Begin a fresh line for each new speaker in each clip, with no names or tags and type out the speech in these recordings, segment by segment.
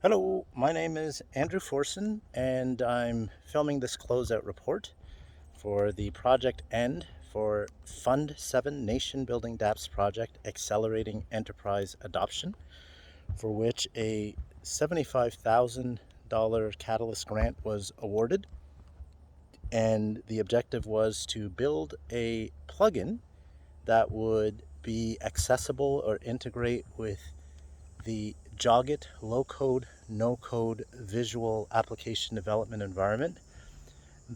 Hello, my name is Andrew Forson, and I'm filming this closeout report for the Project End for Fund 7 Nation Building dApps Project Accelerating Enterprise Adoption, for which a $75,000 Catalyst grant was awarded. And the objective was to build a plugin that would be accessible or integrate with the Jogit low-code, no-code visual application development environment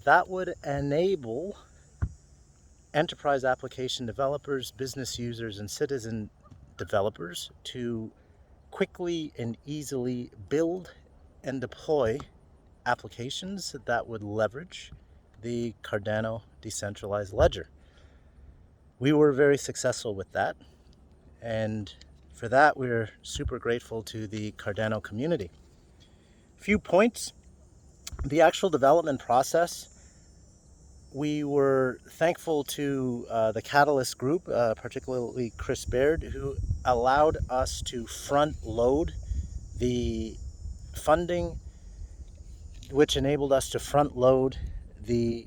that would enable enterprise application developers, business users, and citizen developers to quickly and easily build and deploy applications that would leverage the Cardano decentralized ledger. We were very successful with that, and for that, we're super grateful to the Cardano community. Few points. The actual development process, we were thankful to the Catalyst group, particularly Chris Baird, who allowed us to front load the funding, which enabled us to front load the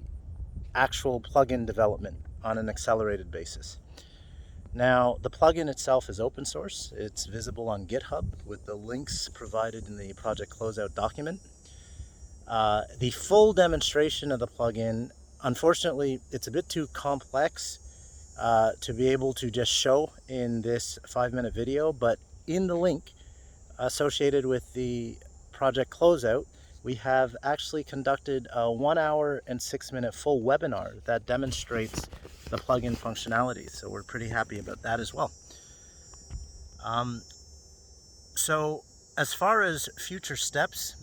actual plugin development on an accelerated basis. Now, the plugin itself is open source. It's visible on GitHub with the links provided in the project closeout document. The full demonstration of the plugin, unfortunately, it's a bit too complex to be able to just show in this 5-minute video, but in the link associated with the project closeout, we have actually conducted a 1 hour and 6-minute full webinar that demonstrates the plugin functionality. So we're pretty happy about that as well. Um, so as far as future steps,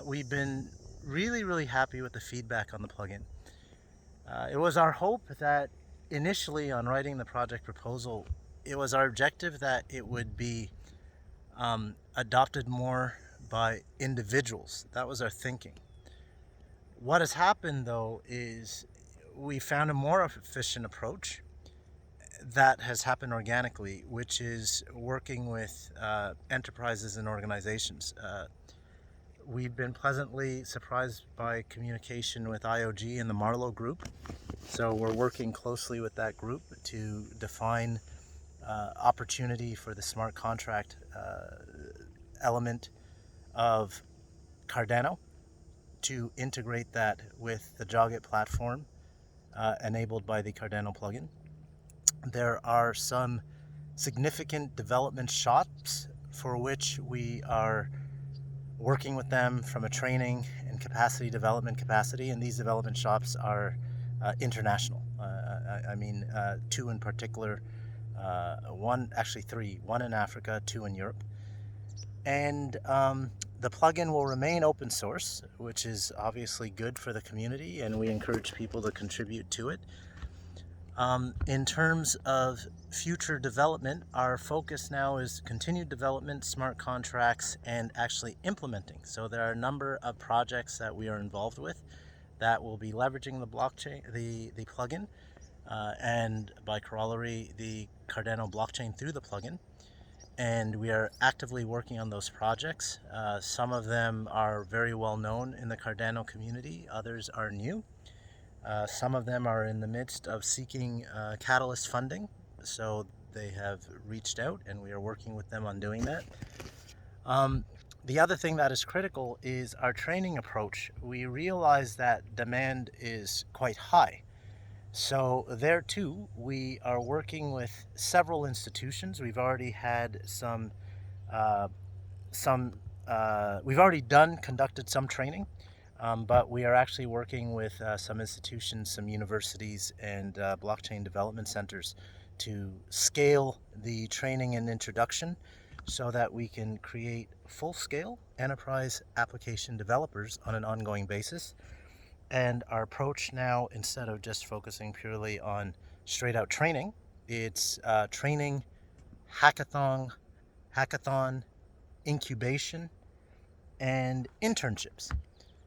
we've been really happy with the feedback on the plugin. It was our hope that initially on writing the project proposal, it was our objective that it would be adopted more by individuals. That was our thinking. What has happened though is we found a more efficient approach that has happened organically, which is working with enterprises and organizations. We've been pleasantly surprised by communication with IOG and the Marlowe Group. So we're working closely with that group to define opportunity for the smart contract element of Cardano to integrate that with the Jogit platform enabled by the Cardano plugin. There are some significant development shops for which we are working with them from a training and capacity development capacity, and these development shops are international. Two in particular, three, one in Africa, two in Europe. And the plugin will remain open source, which is obviously good for the community, and we encourage people to contribute to it. In terms of future development, our focus now is continued development, smart contracts, and actually implementing. So there are a number of projects that we are involved with that will be leveraging the blockchain, the plugin, and by corollary, the Cardano blockchain through the plugin. And we are actively working on those projects. Some of them are very well known in the Cardano community, others are new. Some of them are in the midst of seeking Catalyst funding, so they have reached out and we are working with them on doing that. The other thing that is critical is our training approach. We realize that demand is quite high. So there too, we are working with several institutions. We've already had we've already conducted some training. But we are actually working with some institutions, some universities, and blockchain development centers to scale the training and introduction so that we can create full-scale enterprise application developers on an ongoing basis. And our approach now, instead of just focusing purely on straight-out training, it's training, hackathon, incubation, and internships.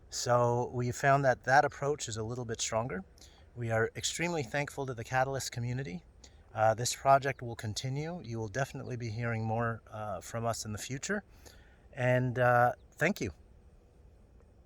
So we found that that approach is a little bit stronger. We are extremely thankful to the Catalyst community. This project will continue. You will definitely be hearing more from us in the future. And Thank you.